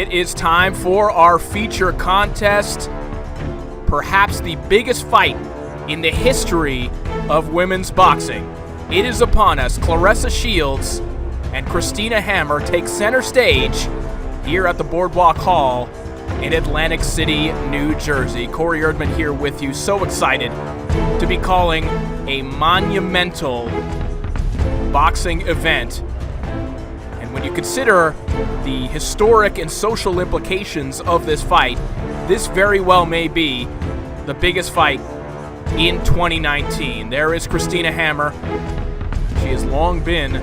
It is time for our feature contest, perhaps the biggest fight in the history of women's boxing. It is upon us. Claressa Shields and Christina Hammer take center stage here at the Boardwalk Hall in Atlantic City, New Jersey. Corey Erdman here with you. So excited to be calling a monumental boxing event. And when you consider the historic and social implications of this fight, this very well may be the biggest fight in 2019. There is Christina Hammer. She has long been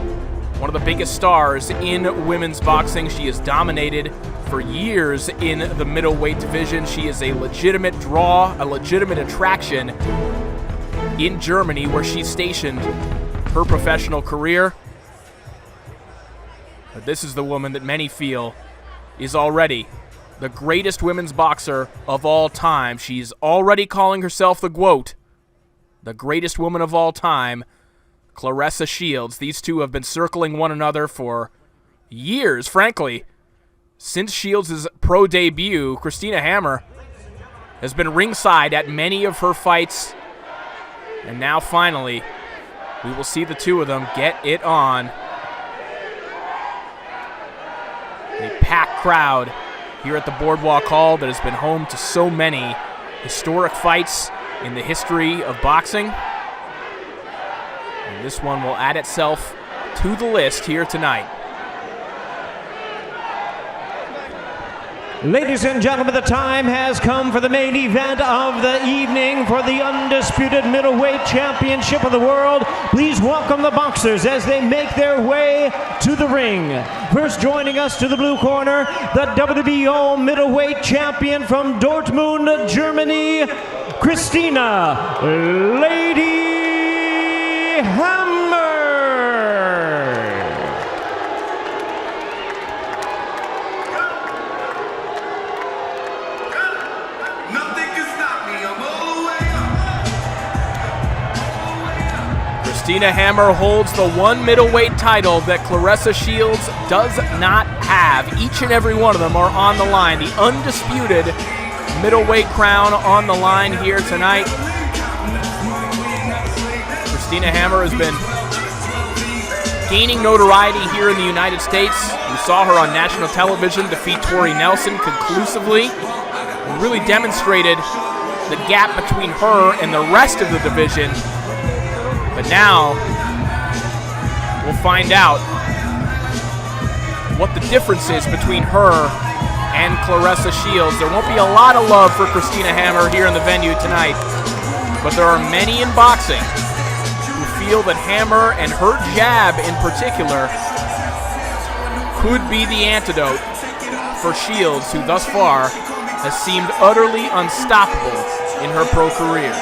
one of the biggest stars in women's boxing. She has dominated for years in the middleweight division. She is a legitimate draw, a legitimate attraction in Germany, where she stationed her professional career. But this is the woman that many feel is already the greatest women's boxer of all time. She's already calling herself the GWOAT, the greatest woman of all time, Claressa Shields. These two have been circling one another for years, frankly. Since Shields' pro debut, Christina Hammer has been ringside at many of her fights. And now finally, we will see the two of them get it on. A packed crowd here at the Boardwalk Hall that has been home to so many historic fights in the history of boxing. And this one will add itself to the list here tonight. Ladies and gentlemen, the time has come for the main event of the evening for the undisputed middleweight championship of the world. Please welcome the boxers as they make their way to the ring. First joining us to the blue corner, the WBO middleweight champion from Dortmund, Germany, Christina Lady Hammer. Christina Hammer holds the one middleweight title that Claressa Shields does not have. Each and every one of them are on the line. The undisputed middleweight crown on the line here tonight. Christina Hammer has been gaining notoriety here in the United States. We saw her on national television defeat Tori Nelson conclusively, and really demonstrated the gap between her and the rest of the division. But now, we'll find out what the difference is between her and Claressa Shields. There won't be a lot of love for Christina Hammer here in the venue tonight, but there are many in boxing who feel that Hammer, and her jab in particular, could be the antidote for Shields, who thus far has seemed utterly unstoppable in her pro career.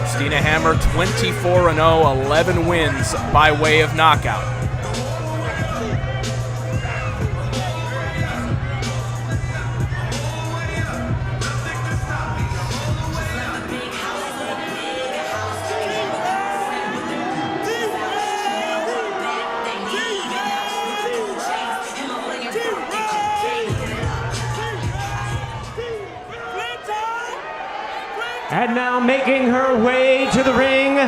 Christina Hammer 24-0, 11 wins by way of knockout. And now making her way to the ring,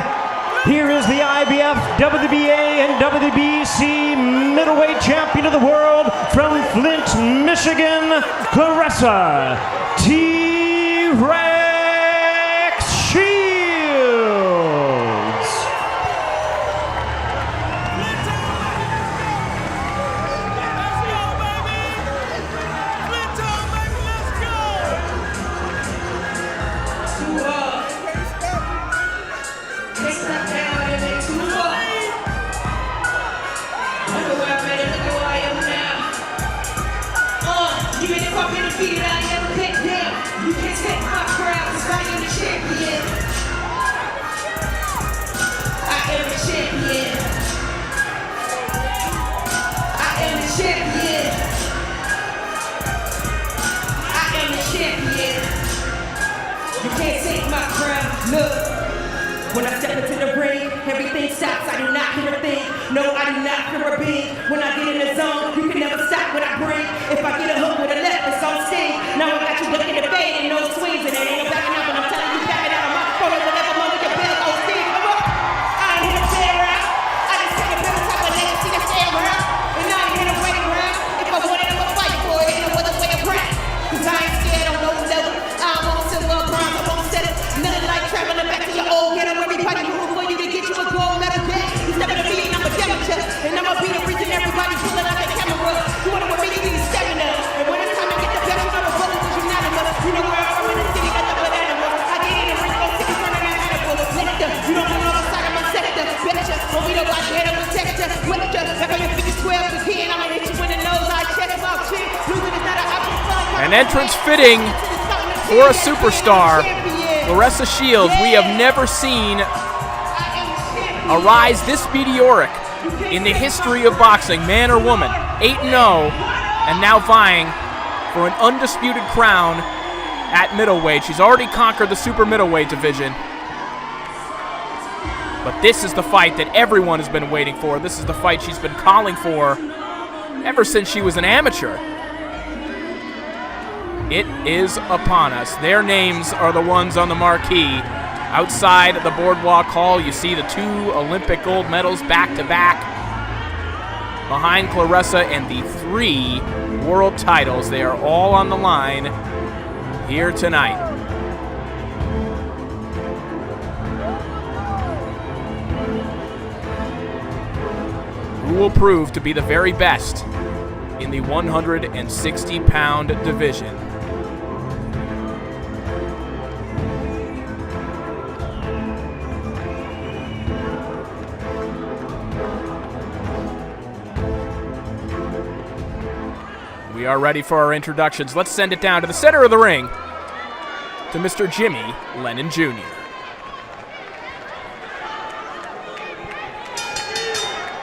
here is the IBF, WBA, and WBC middleweight champion of the world from Flint, Michigan, Claressa T-Rex Shields. When I step into the ring, everything stops. I do not hear a thing. No, I do not hear a beat. When I get in the zone, you can never stop what I bring. If I get a hook with a left, it's on sting. Now I got you looking at the fade and no swings, and it ain't no backing out. But I'm telling you, back it out. I'm out for it. Whatever moment your bell goes sting. Come on. I ain't here to play around. I just take a bit of time to let you see the stay around. And I ain't here to wait around. If I wanted, I'ma fight for it. Ain't no other way around. Cause I ain't scared on no level. I'm on silver, bronze, I'm on set. Nothing like traveling back to your old ghetto. Everybody rooting for you to get you a gold medal. You step in the beat, I'm a amateur. And I'ma be the reason everybody pulling out the camera. You wanna with me, you need stamina. And when it's time to get the best, you know the bullet is unanimous. You know where I'm from in the city, got the banana. I get in and bring those tickets from the animal. Nectar, you don't know the side of my sector. Betcha, want me to watch your head up and texture. Wetcha, like on your 50-12 again. I'ma hit you in the nose, I check my chin. Losing is not an option. An entrance fitting for a superstar. Claressa Shields, we have never seen a rise this meteoric in the history of boxing, man or woman. 8-0, and now vying for an undisputed crown at middleweight. She's already conquered the super middleweight division. But this is the fight that everyone has been waiting for. This is the fight she's been calling for ever since she was an amateur. It is upon us. Their names are the ones on the marquee. Outside the Boardwalk Hall, you see the 2 Olympic gold medals back-to-back behind Claressa and the 3 world titles. They are all on the line here tonight. Who will prove to be the very best in the 160-pound division? We are ready for our introductions. Let's send it down to the center of the ring to Mr. Jimmy Lennon Jr.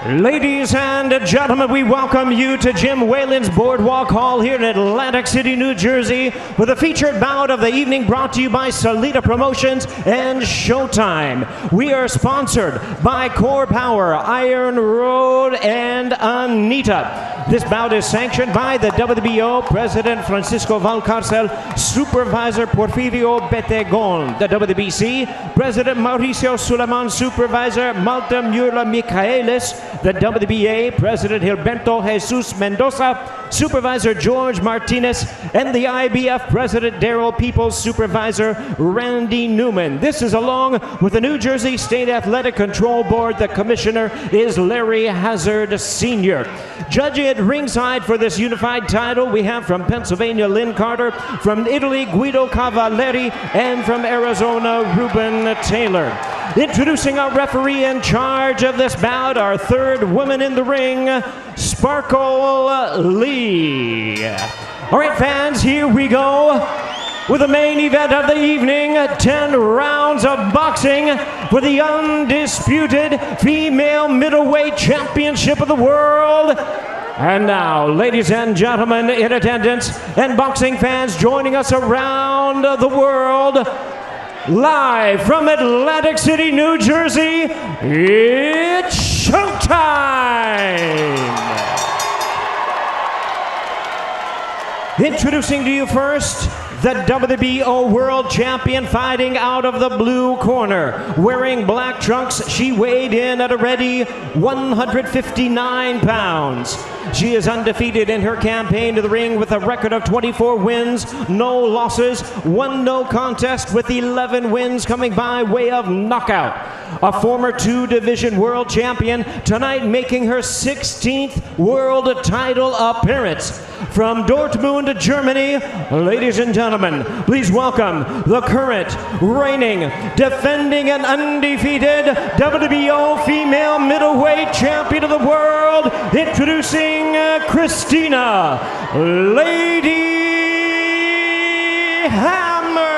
Ladies and gentlemen, we welcome you to Jim Whalen's Boardwalk Hall here in Atlantic City, New Jersey, with a featured bout of the evening brought to you by Salida Promotions and Showtime. We are sponsored by Core Power, Iron Road, and Anita. This bout is sanctioned by the WBO President Francisco Valcarcel, Supervisor Porfirio Betegon, the WBC President Mauricio Suleiman, Supervisor Malta Mula Michaelis, the WBA President Gilberto Jesus Mendoza, Supervisor George Martinez, and the IBF President Daryl Peoples, Supervisor Randy Newman. This is along with the New Jersey State Athletic Control Board. The commissioner is Larry Hazard Sr. Judging at ringside for this unified title, we have from Pennsylvania, Lynn Carter, from Italy, Guido Cavalleri, and from Arizona, Ruben Taylor. Introducing our referee in charge of this bout, our third woman in the ring, Sparkle Lee. All right, fans, here we go with the main event of the evening, 10 rounds of boxing for the undisputed female middleweight championship of the world. And now, ladies and gentlemen in attendance and boxing fans joining us around the world, live from Atlantic City, New Jersey, it's showtime! Introducing to you first, the WBO World Champion fighting out of the blue corner. Wearing black trunks, she weighed in at a ready 159 pounds. She is undefeated in her campaign to the ring with a record of 24 wins, no losses, 1 no contest with 11 wins coming by way of knockout. A former 2-division world champion, tonight making her 16th world title appearance. From Dortmund, Germany, ladies and gentlemen, please welcome the current, reigning, defending, and undefeated WBO female middleweight champion of the world, introducing Christina, Lady Hammer.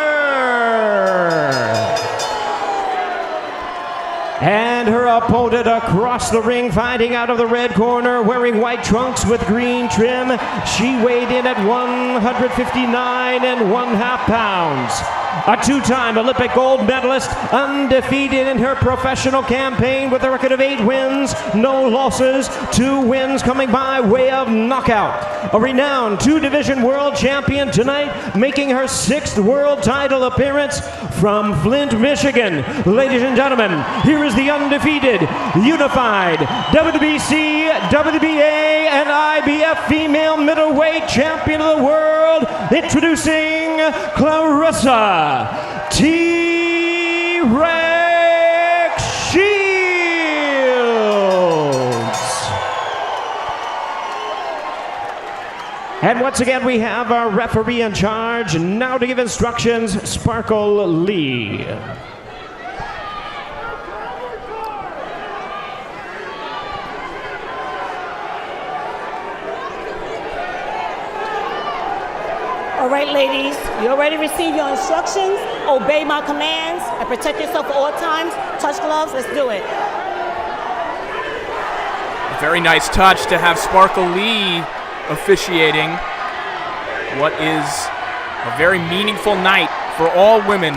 And her opponent across the ring, fighting out of the red corner, wearing white trunks with green trim. She weighed in at 159 1/2 pounds. a two-time Olympic gold medalist, undefeated in her professional campaign with a record of 8 wins, no losses, 2 wins coming by way of knockout. A renowned 2-division world champion tonight, making her 6th world title appearance from Flint, Michigan. Ladies and gentlemen, here is the undefeated, unified WBC, WBA, and IBF female middleweight champion of the world, introducing Claressa T-Rex Shields. And once again, we have our referee in charge, now to give instructions, Sparkle Lee. All right, ladies, you already received your instructions. Obey my commands and protect yourself at all times. Touch gloves, let's do it. A very nice touch to have Sparkle Lee officiating what is a very meaningful night for all women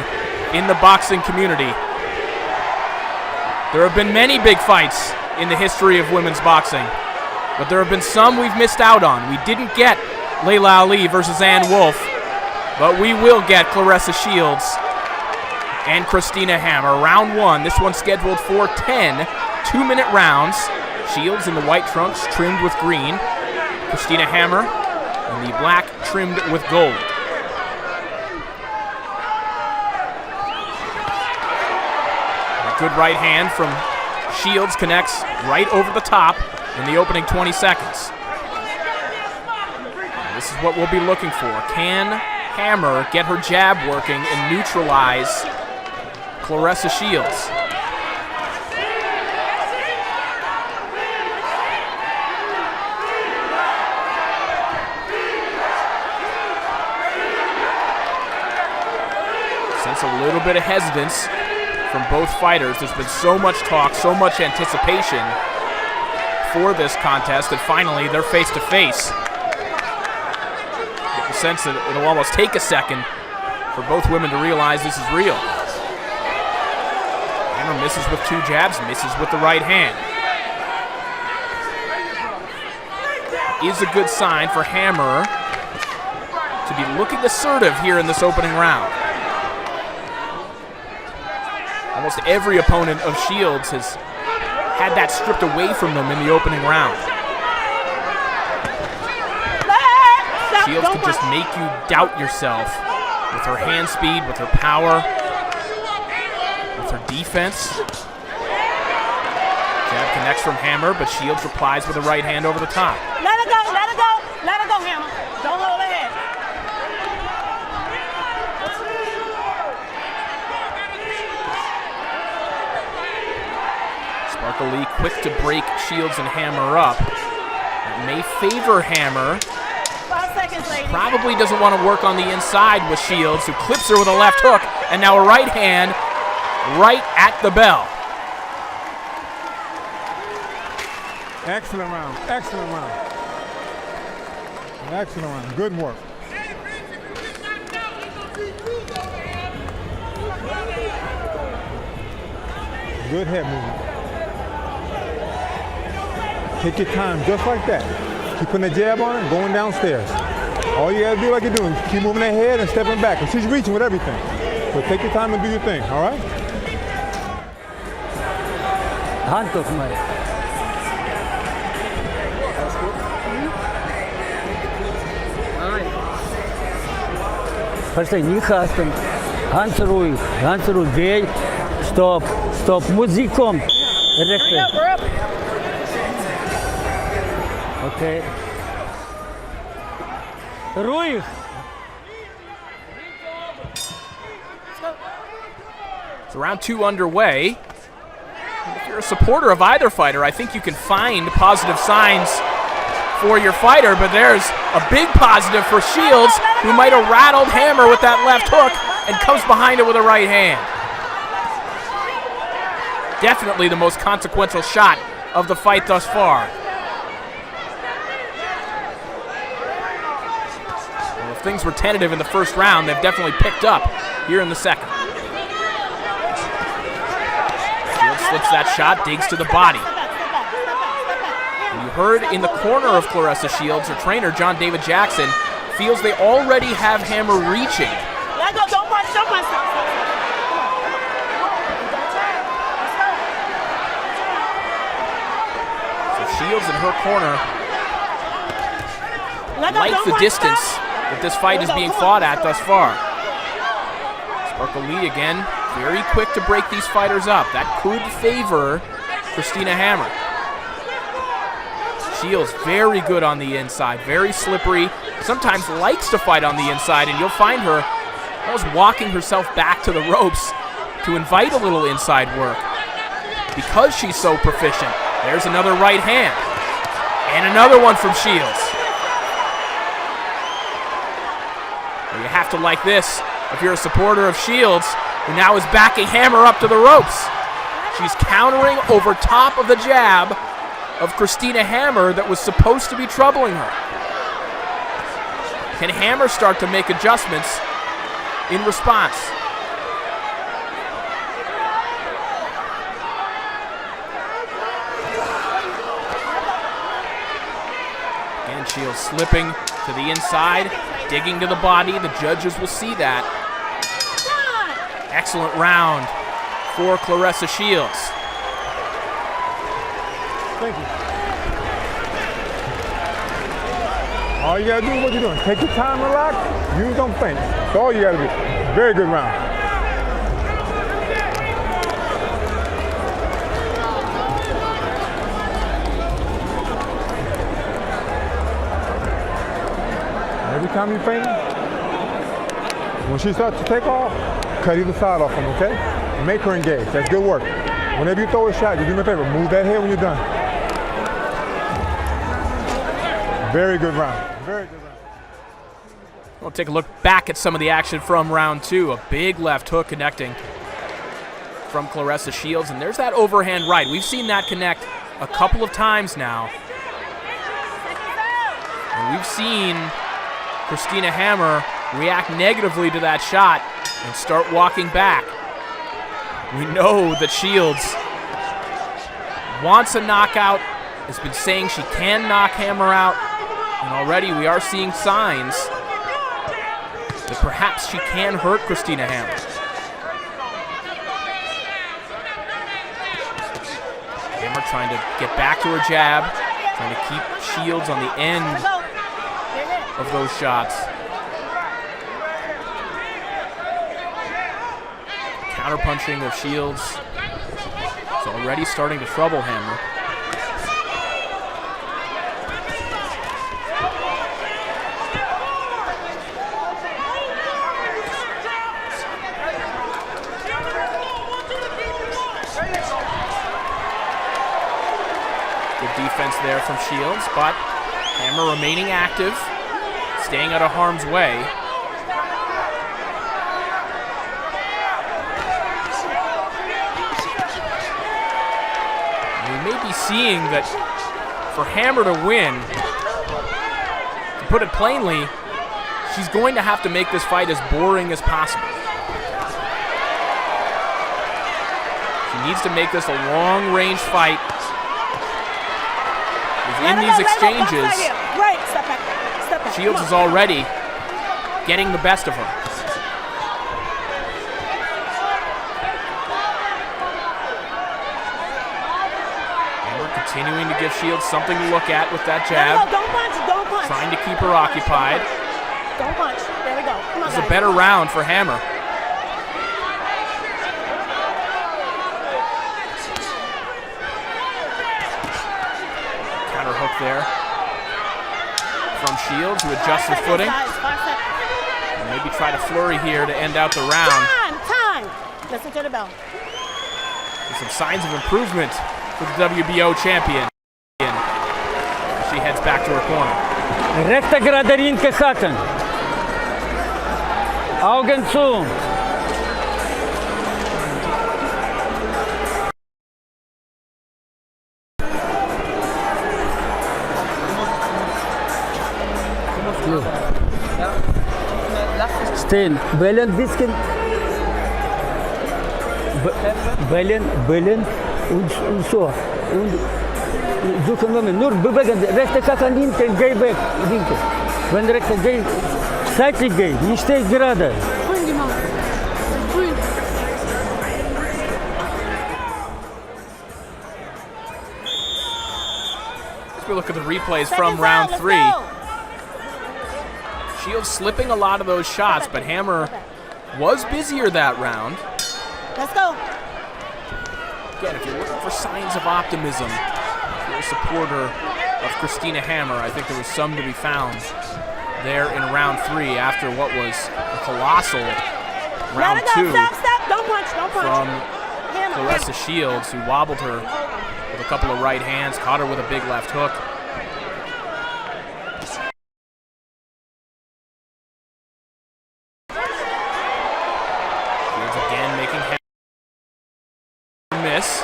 in the boxing community. There have been many big fights in the history of women's boxing, but there have been some we've missed out on. We didn't get Layla Ali versus Ann Wolfe, but we will get Claressa Shields and Christina Hammer. Round 1, this one's scheduled for 10 2-minute rounds. Shields in the white trunks trimmed with green. Christina Hammer in the black trimmed with gold. A good right hand from Shields connects right over the top in the opening 20 seconds. This is what we'll be looking for. Can Hammer get her jab working and neutralize Claressa Shields? Sense a little bit of hesitance from both fighters. There's been so much talk, so much anticipation for this contest that finally they're face to face. Sense that it'll almost take a second for both women to realize this is real. Hammer misses with 2 jabs, misses with the right hand. Is a good sign for Hammer to be looking assertive here in this opening round. Almost every opponent of Shields has had that stripped away from them in the opening round. Shields can just make you doubt yourself with her hand speed, with her power, with her defense. Jab connects from Hammer, but Shields replies with a right hand over the top. Let her go, let her go, let her go, Hammer. Don't hold her head. Sparkle Lee quick to break Shields and Hammer up. That may favor Hammer. 5 seconds, ladies. Probably doesn't want to work on the inside with Shields, who clips her with a left hook, and now a right hand right at the bell. Excellent round, excellent round. Excellent round, good work. Good head movement. Take your time, just like that. Keep putting the jab on and going downstairs. All you gotta do, like you're doing, keep moving that head and stepping back. And she's reaching with everything. So take your time and do your thing, all right? Handtuch mal. Versteh, nicht hasten. Ganz ruhig, Dreh. Stopp, stopp, Musik kommt. Rechte. Okay. Ruhig. So round 2 underway. If you're a supporter of either fighter, I think you can find positive signs for your fighter, but there's a big positive for Shields, who might have rattled Hammer with that left hook and comes behind it with a right hand. Definitely the most consequential shot of the fight thus far. Well, if things were tentative in the first round, they've definitely picked up here in the second. Shields slips that shot, digs to the body. And you heard in the corner of Claressa Shields, her trainer, John David Jackson, feels they already have Hammer reaching. Let go, don't punch, don't punch. So Shields in her corner likes the distance that this fight is being fought at thus far. Sparkle Lee again, very quick to break these fighters up. That could favor Christina Hammer. Shields very good on the inside, very slippery, sometimes likes to fight on the inside, and you'll find her almost walking herself back to the ropes to invite a little inside work. Because she's so proficient, there's another right hand, and another one from Shields. Well, you have to like this if you're a supporter of Shields, who now is backing Hammer up to the ropes. She's countering over top of the jab of Christina Hammer that was supposed to be troubling her. Can Hammer start to make adjustments in response? Again, Shields slipping to the inside, digging to the body. The judges will see that. Excellent round for Claressa Shields. Thank you. All you gotta do is what you're doing. Take your time, relax, use them feints. That's all you gotta do. Very good round. Every time you feint, when she starts to take off, cut either side off them, okay? Make her engage. That's good work. Whenever you throw a shot, you do me a favor, move that head when you're done. Very good round. Very good round. We'll take a look back at some of the action from round two. A big left hook connecting from Claressa Shields, and there's that overhand right. We've seen that connect a couple of times now. And we've seen Christina Hammer react negatively to that shot and start walking back. We know that Shields wants a knockout, has been saying she can knock Hammer out, and already we are seeing signs that perhaps she can hurt Christina Hammer. Hammer trying to get back to her jab, trying to keep Shields on the end of those shots. Counterpunching of Shields is already starting to trouble Hammer. Good defense there from Shields, but Hammer remaining active, staying out of harm's way. We may be seeing that for Hammer to win, to put it plainly, she's going to have to make this fight as boring as possible. She needs to make this a long-range fight. In these exchanges, Shields is already getting the best of her. And we're continuing to give Shields something to look at with that jab. Don't punch, don't punch. Trying to keep her occupied. Don't punch. There we go. Come on, This is a better round for Hammer. Hook there from Shields, who adjusts her footing. And maybe try to flurry here to end out the round. Time! Listen to the bell. There's some signs of improvement for the WBO champion. She heads back to her corner. Rechte gerade Rinke hacken. Augen zu. stehen. Bellen und so. Und suchen wir nur bewegen. Rechte Kacke, linken, geh weg. Linke. Wenn rechte geh, seitlich geh, nicht steh gerade. We look at the replays from round 3. Shields slipping a lot of those shots, but Hammer was busier that round. Let's go. Again, if you're looking for signs of optimism, if you're a supporter of Christina Hammer, I think there was some to be found there in round 3 after what was a colossal round 2 Stop. Don't punch. from Hammer. Claressa Shields, who wobbled her with a couple of right hands, caught her with a big left hook. Shields again making miss.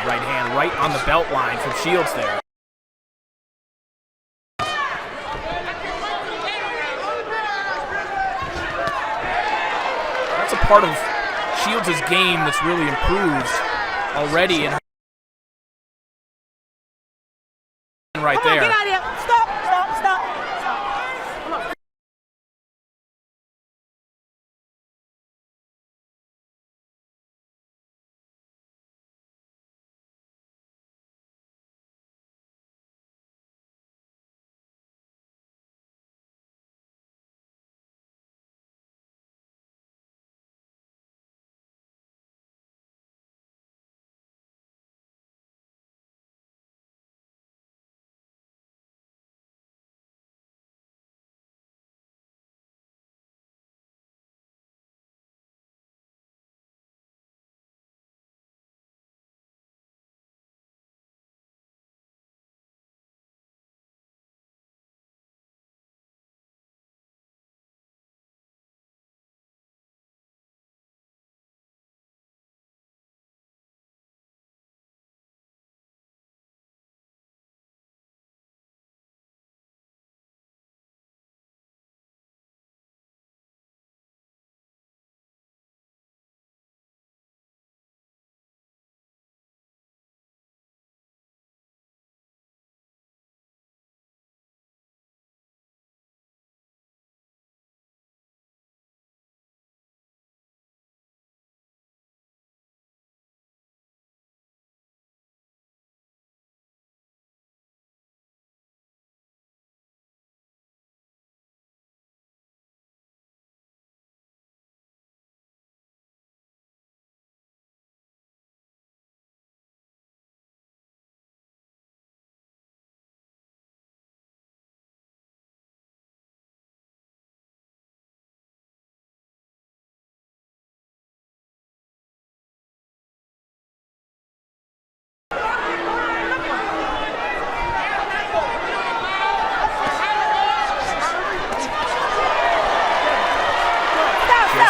Right hand right on the belt line from Shields there. That's a part of Shields' game that's really improved already in her right Come on, there. get out of here. Stop. Come on.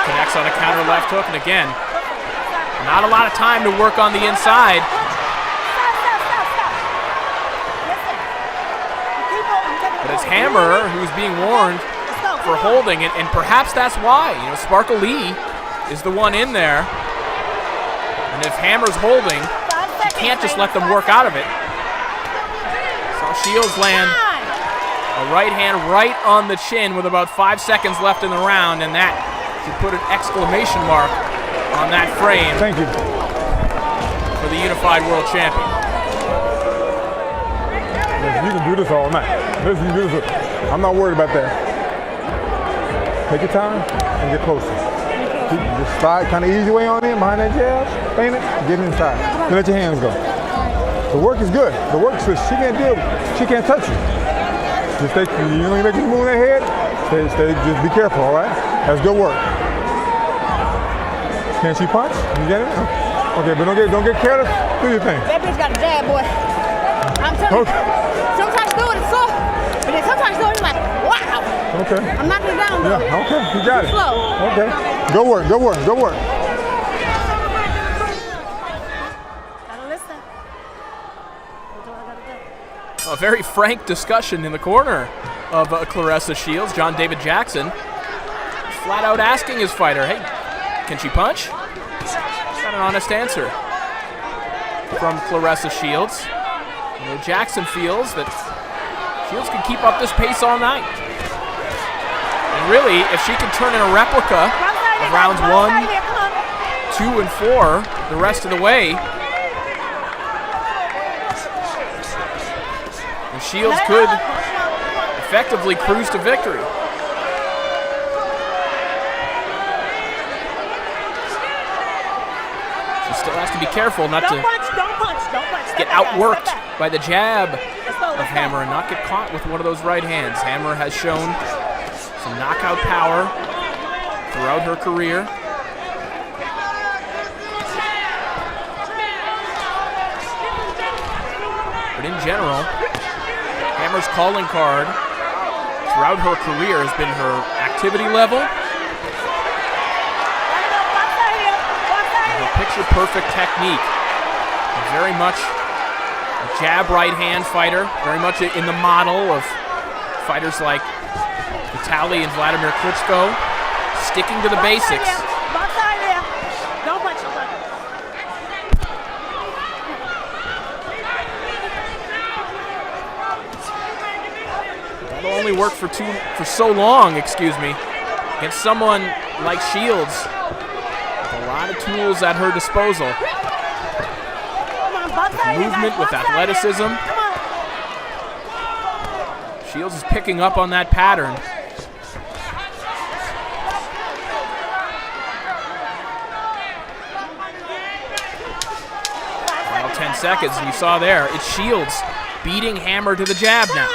Connects on a counter left hook, and again, not a lot of time to work on the inside. But it's Hammer who's being warned for holding it, and perhaps that's why. You know, Sparkle Lee is the one in there, and if Hammer's holding, you can't just let them work out of it. Saw Shields land a right hand right on the chin with about 5 seconds left in the round, and that should put an exclamation mark on that frame. Thank you. For the unified world champion. Listen, you can do this all night. Listen, you can do this. I'm not worried about that. Take your time and get closer. Just slide kind of easy way on in behind that jab, ain't it? Get inside. Then let your hands go. The work is good. The work is she can't deal with it. She can't touch you. Just stay, you know, you make you move that head, stay, just be careful, all right? That's good work. Can she punch? You get it? Okay, but don't get careless. Do your thing. That bitch got a jab, boy. I'm telling you. Sometimes do it, it's soft. But then sometimes do it, it's like, wow. Okay. I'm knocking it down, though. Yeah, okay, you got it. Slow. Okay. Go work. Gotta listen. That's all I gotta do. a very frank discussion in the corner of Claressa Shields. John David Jackson flat out asking his fighter, hey, can she punch? Got an honest answer from Claressa Shields. Jackson feels that Shields can keep up this pace all night. And really, if she can turn in a replica of rounds 1, 2, and 4 the rest of the way, then Shields could effectively cruise to victory. She still has to be careful not to get outworked by the jab of Hammer and not get caught with one of those right hands. Hammer has shown some knockout power throughout her career. But in general, Hammer's calling card throughout her career has been her activity level, and her picture-perfect technique. Very much a jab right hand fighter, very much in the model of fighters like Vitaly and Vladimir Klitschko, sticking to the basics. That'll only work for so long, against someone like Shields with a lot of tools at her disposal. With movement, with athleticism. Shields is picking up on that pattern. Final 10 seconds, and you saw there, it's Shields beating Hammer to the jab now.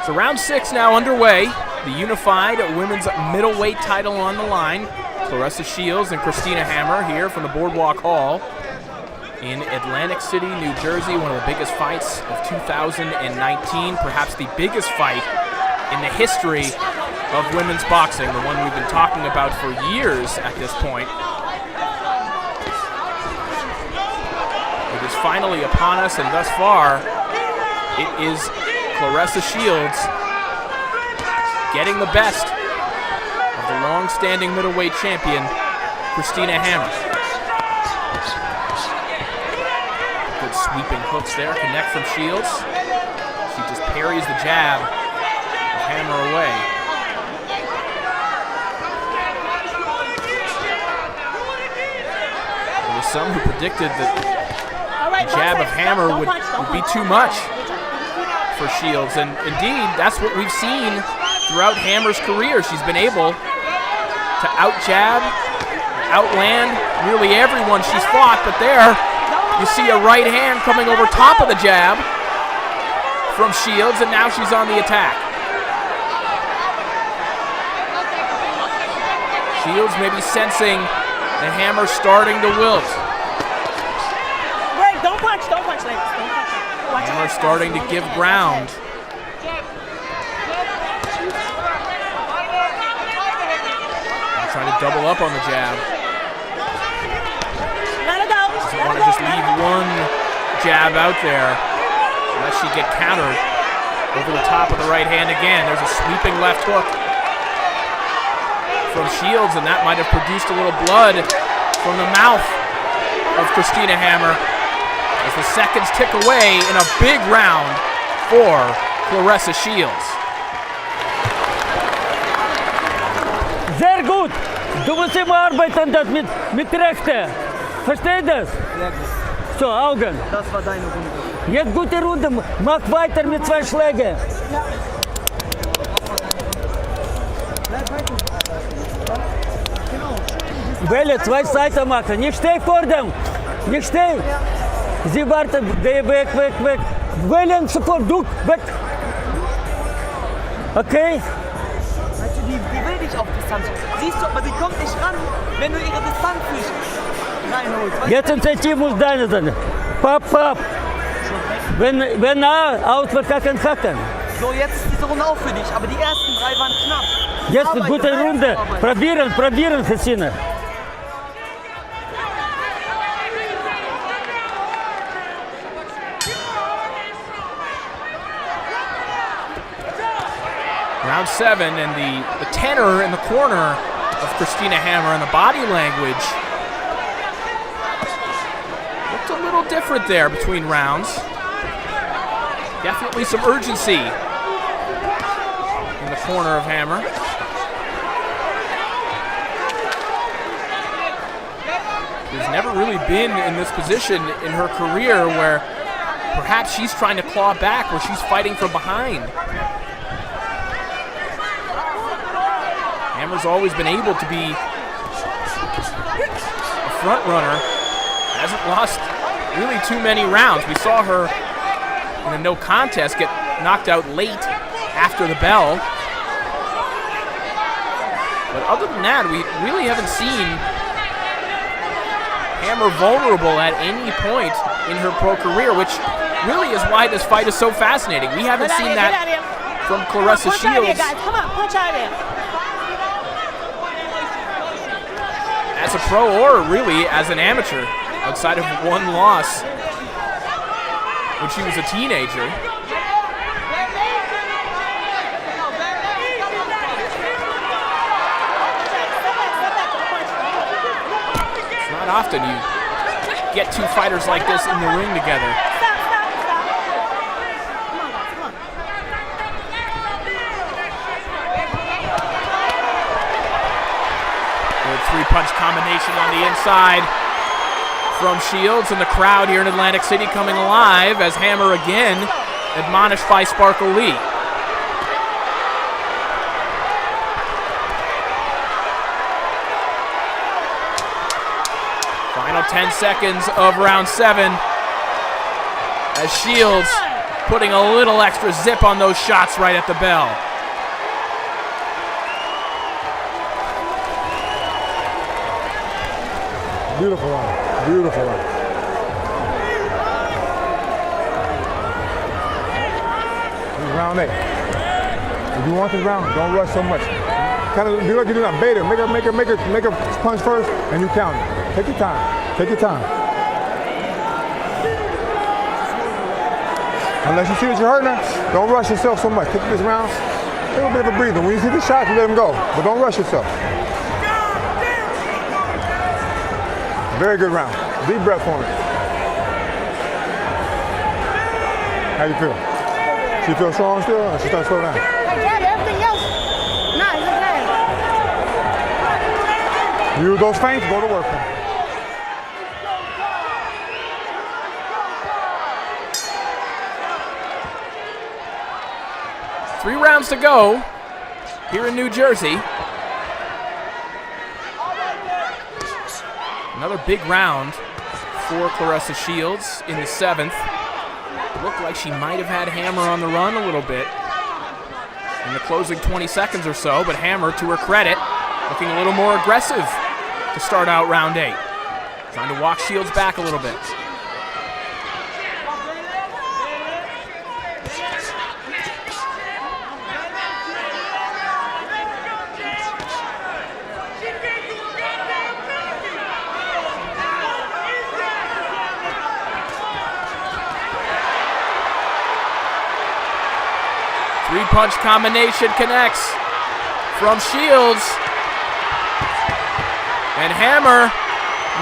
So round 6 now underway. The unified women's middleweight title on the line. Claressa Shields and Christina Hammer here from the Boardwalk Hall in Atlantic City, New Jersey. One of the biggest fights of 2019, perhaps the biggest fight in the history of women's boxing, the one we've been talking about for years at this point. It is finally upon us, and thus far, it is Claressa Shields getting the best of the long-standing middleweight champion, Christina Hammer. Good sweeping hooks there, connect from Shields. She just parries the jab of Hammer away. There were some who predicted that the jab of Hammer would be too much for Shields, and indeed, that's what we've seen throughout Hammer's career. She's been able to out-jab, outland nearly everyone she's fought, but there you see a right hand coming over top of the jab from Shields, and now she's on the attack. Shields may be sensing the Hammer starting to wilt. Wait, don't punch, ladies, don't punch. Hammer starting to give ground. Trying to double up on the jab. Doesn't want to just leave one jab out there unless she get countered over the top of the right hand again. There's a sweeping left hook from Shields, and that might have produced a little blood from the mouth of Christina Hammer. as the seconds tick away in a big round for Claressa Shields. Sehr gut. Du musst immer arbeiten das mit Rechte. Verstehst du das? So, Augen. Das war deine Runde. Jetzt gute Runde. Mach weiter mit 2 Schlägen. Wähle 2 Seiten machen. Nicht stehen vor dem. Nicht stehen. Sie warten. Geh weg, weg, weg. Wählen sofort. Du, weg. Okay? Weißt du, die will dich auf Distanz. Siehst du, aber sie kommt nicht ran, wenn du ihre Distanz nicht reinholst. Weißt Jetzt Initiative muss deine sein. Papp, papp. Wenn aus wird kacken. So, jetzt ist diese Runde auch für dich, aber die ersten 3 waren knapp. Jetzt eine gute Runde. Probieren, Christina. Round 7, and the tenor in the corner of Christina Hammer and the body language looked a little different there between rounds. Definitely some urgency in the corner of Hammer. She's never really been in this position in her career where perhaps she's trying to claw back, where she's fighting from behind. Hammer's always been able to be a front runner. Hasn't lost really too many rounds. We saw her in a no contest get knocked out late after the bell. But other than that, we really haven't seen Hammer vulnerable at any point in her pro career, which really is why this fight is so fascinating. We haven't seen that from Claressa Shields. Come on, punch out of there. As a pro or really as an amateur, outside of one loss when she was a teenager. It's not often you get 2 fighters like this in the ring together. Stop. Come on, guys, come on. Good 3-punch combination on the inside from Shields, and the crowd here in Atlantic City coming alive as Hammer again admonished by Sparkle Lee. Final 10 seconds of round 7 as Shields putting a little extra zip on those shots right at the bell. Beautiful one. Beautiful one. This is round 8. If you want this round, don't rush so much. Kind of do like you do now. Bait her. Make her punch first, and you count it. Take your time. Take your time. Unless you see that you're hurting her, don't rush yourself so much. Take this round. Take a bit of a breather. When you see the shot, you let them go. But don't rush yourself. Very good round. Deep breath for me. How you feel? She feel strong still, or she starting to slow down? Everything else, nice, okay. Use those feints, go to work. 3 rounds to go here in New Jersey. Another big round for Claressa Shields in the 7th. It looked like she might have had Hammer on the run a little bit in the closing 20 seconds or so, but Hammer, to her credit, looking a little more aggressive to start out round 8. Trying to walk Shields back a little bit. Three-punch combination connects from Shields. And Hammer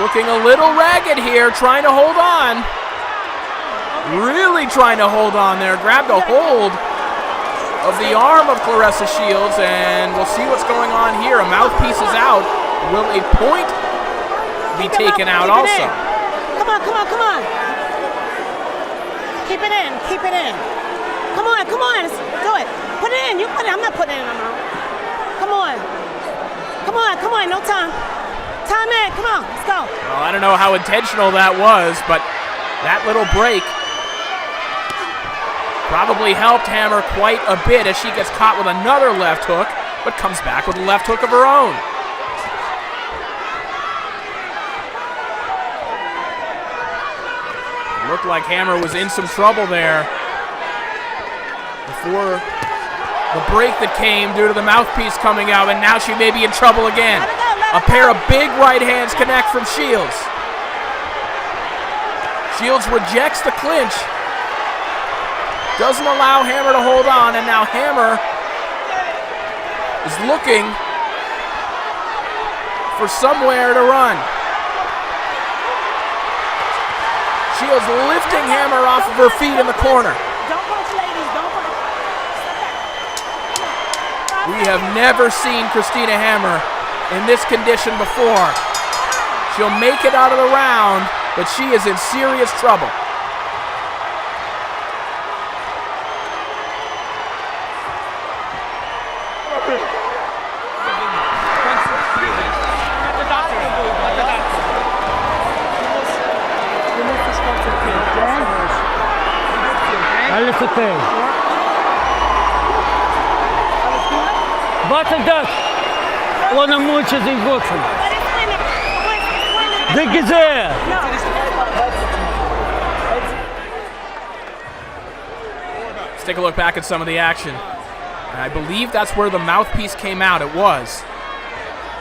looking a little ragged here, trying to hold on. really trying to hold on there. Grabbed a hold of the arm of Claressa Shields, and we'll see what's going on here. A mouthpiece is out. Will a point be taken out also? Come on, come on, come on. Keep it in, keep it in. Come on, come on, do it. Put it in, you put it in. I'm not putting it in my mouth. Come on. Come on, come on, no time. Time in, come on, let's go. Well, I don't know how intentional that was, but that little break probably helped Hammer quite a bit as she gets caught with another left hook, but comes back with a left hook of her own. Looked like Hammer was in some trouble there before the break that came due to the mouthpiece coming out, and now she may be in trouble again. A pair of big right hands connect from Shields. Shields rejects the clinch. Doesn't allow Hammer to hold on, and now Hammer is looking for somewhere to run. Shields lifting Hammer off of her feet in the corner. Don't punch, ladies, don't punch. We have never seen Christina Hammer in this condition before. She'll make it out of the round, but she is in serious trouble. Alles okay. Warte das. Ohne Mulche sind Wurzeln. Dicke sehr. Let's take a look back at some of the action. And I believe that's where the mouthpiece came out. It was.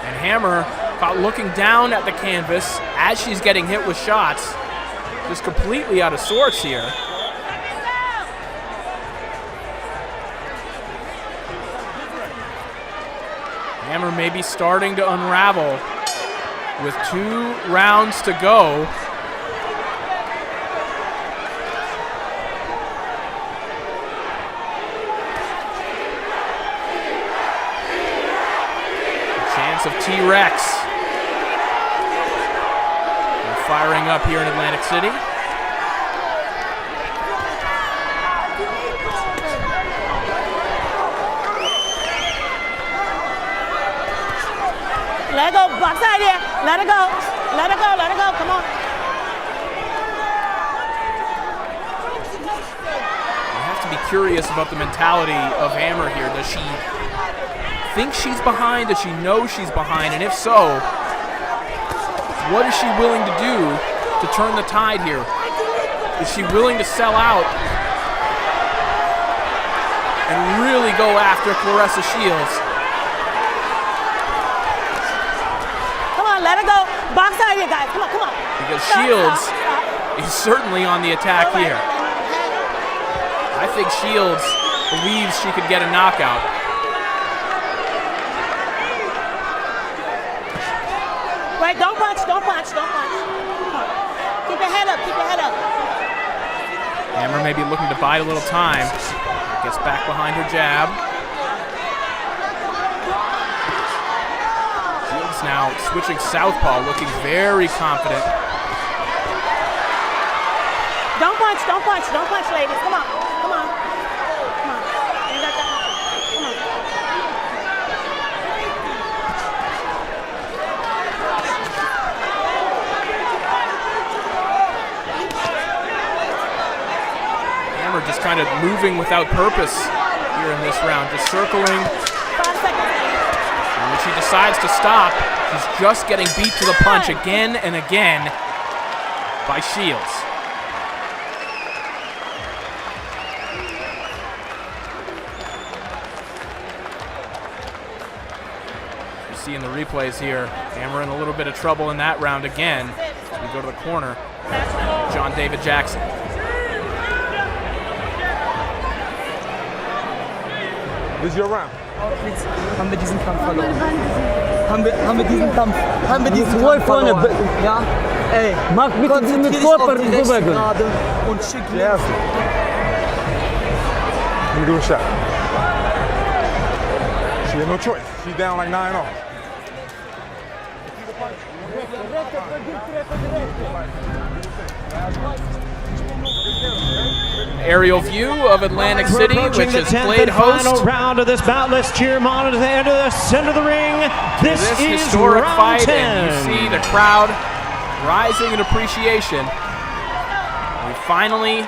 And Hammer caught looking down at the canvas as she's getting hit with shots. Just completely out of sorts here. Hammer may be starting to unravel with 2 rounds to go. A chance of T-Rex. They're firing up here in Atlantic City. Let it go, box out here. Let it go. Let it go, let it go, come on. You have to be curious about the mentality of Hammer here. Does she think she's behind? Does she know she's behind? And if so, what is she willing to do to turn the tide here? Is she willing to sell out and really go after Claressa Shields? Let it go. Box out here, guys. Come on, come on. Because Shields is certainly on the attack here. I think Shields believes she could get a knockout. Right, don't punch, don't punch, don't punch. Come on. Keep your head up, keep your head up. Hammer may be looking to bide a little time. Gets back behind her jab. Now switching southpaw, looking very confident. Don't punch, don't punch, don't punch, ladies. Come on, come on, come on. You got that. Come on. Hammer just kind of moving without purpose here in this round, just circling. 5 seconds. And when she decides to stop, she's just getting beat to the punch again and again by Shields. You see in the replays here, Hammer in a little bit of trouble in that round again. As we go to the corner, John David Jackson. This is your round. Haben wir diesen Kampf verloren. Haben wir diesen Kampf. Haben wir diesen Wohl Kampf vorne. verloren. Ja. Ey, Mach bitte konzentrier mit dich auf Körper die rechte bewegen. gerade und schick She has links. to. Let me do a shot. She had no choice. She's down like 9-0. Aerial view of Atlantic We're City, approaching which the has 10th played and final host round of this bout. Let's cheer them on to the end of the center of the ring. This is historic round fight, 10. and you see the crowd rising in appreciation. We finally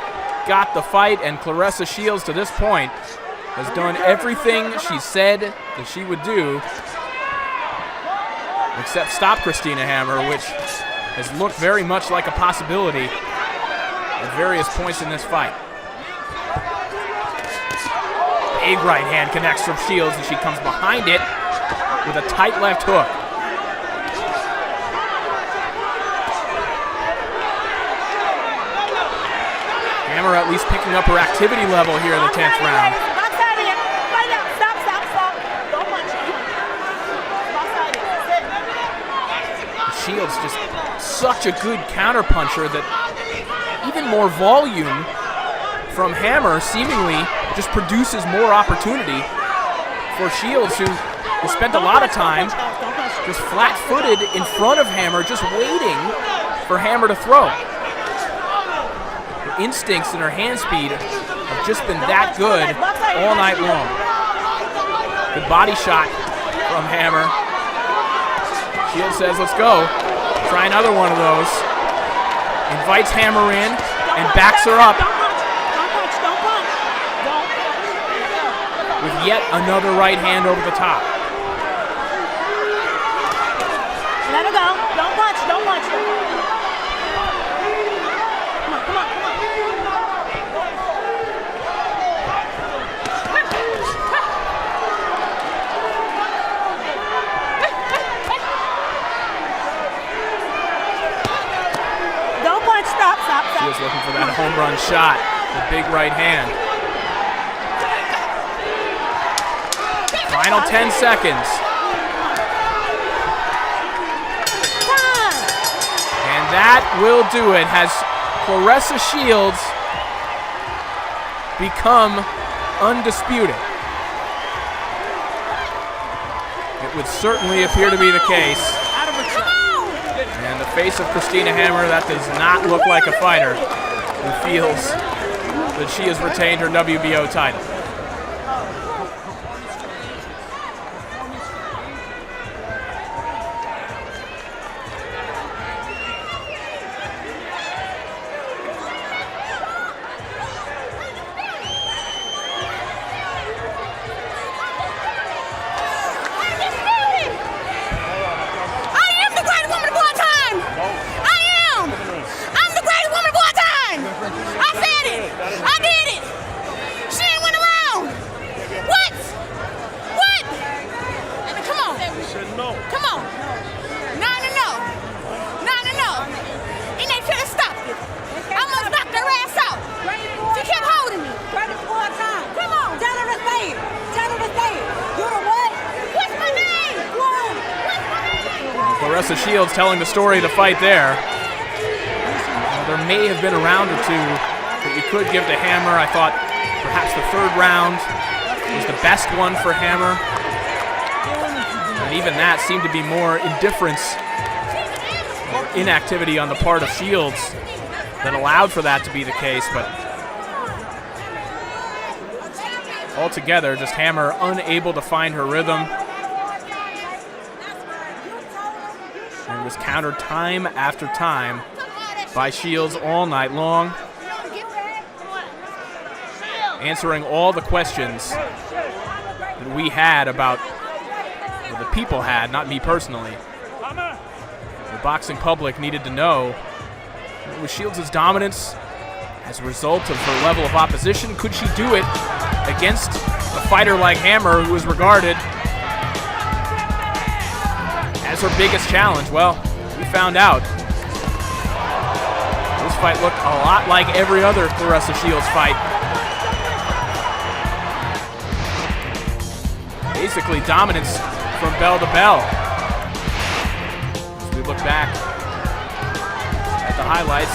got the fight, and Claressa Shields to this point has done everything she said that she would do, except stop Christina Hammer, which has looked very much like a possibility at various points in this fight. Big right hand connects from Shields, and she comes behind it with a tight left hook. Hammer at least picking up her activity level here in the 10th round. Shields just such a good counterpuncher that even more volume from Hammer seemingly just produces more opportunity for Shields, who spent a lot of time just flat-footed in front of Hammer, just waiting for Hammer to throw. Her instincts and her hand speed have just been that good all night long. Good body shot from Hammer. Shields says, let's go. Try another one of those. Invites Hammer in and backs her up with yet another right hand over the top. Let her go. Don't punch. Don't punch. Come on, come on, come on. Don't punch. Stop, stop, She stop. was looking for that home run shot. The big right hand. Final 10 seconds. And that will do it. Has Claressa Shields become undisputed? It would certainly appear to be the case. And the face of Christina Hammer, that does not look like a fighter who feels that she has retained her WBO title. Claressa Shields telling the story of the fight there. There may have been a round or two that you could give to Hammer. I thought perhaps the third round was the best one for Hammer. And even that seemed to be more indifference or inactivity on the part of Shields that allowed for that to be the case. But altogether, just Hammer unable to find her rhythm. And was countered time after time by Shields all night long, answering all the questions that we had about, or the people had, not me personally. The boxing public needed to know, was Shields' dominance as a result of her level of opposition? Could she do it against a fighter like Hammer, who is regarded as her biggest challenge? Well, we found out. This fight looked a lot like every other Claressa Shields fight. Basically dominance from bell to bell. As we look back the highlights.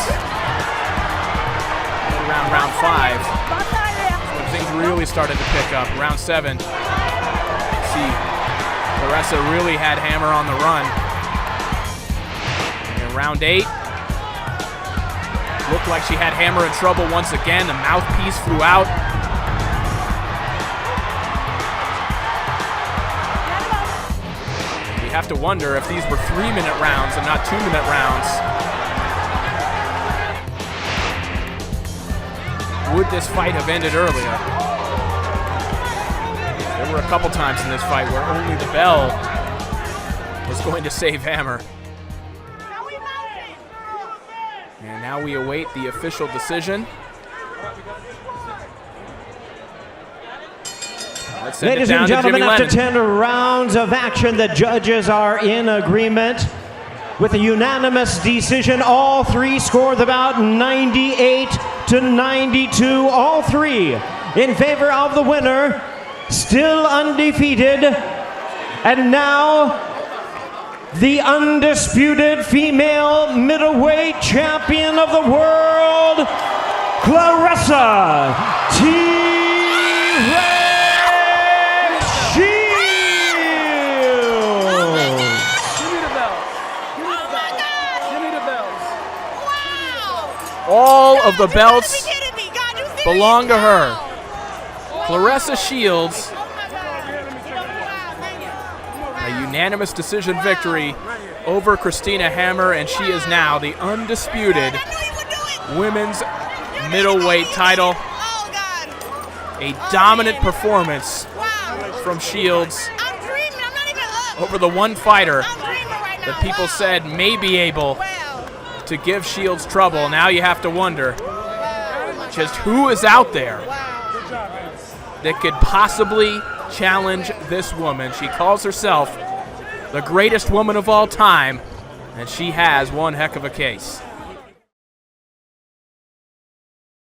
Around round 5. When things really started to pick up. Round 7. See, Claressa really had Hammer on the run. In round 8, looked like she had Hammer in trouble once again. The mouthpiece flew out. You have to wonder if these were 3-minute rounds and not 2-minute rounds. Would this fight have ended earlier? There were a couple times in this fight where only the bell was going to save Hammer. And now we await the official decision. Let's send Ladies it down and gentlemen, to Jimmy after Lennon. 10 rounds of action, the judges are in agreement with a unanimous decision. All 3 scored the bout 98 to 92. All 3 in favor of the winner, still undefeated, and now the undisputed female middleweight champion of the world, Claressa T-Rex Shields. All of the belts belong to her. Claressa Shields, a unanimous decision victory over Christina Hammer, and she is now the undisputed women's middleweight title. A dominant performance from Shields over the one fighter that people said may be able to give Shields trouble. Now you have to wonder just who is out there that could possibly challenge this woman. She calls herself the greatest woman of all time, and she has one heck of a case.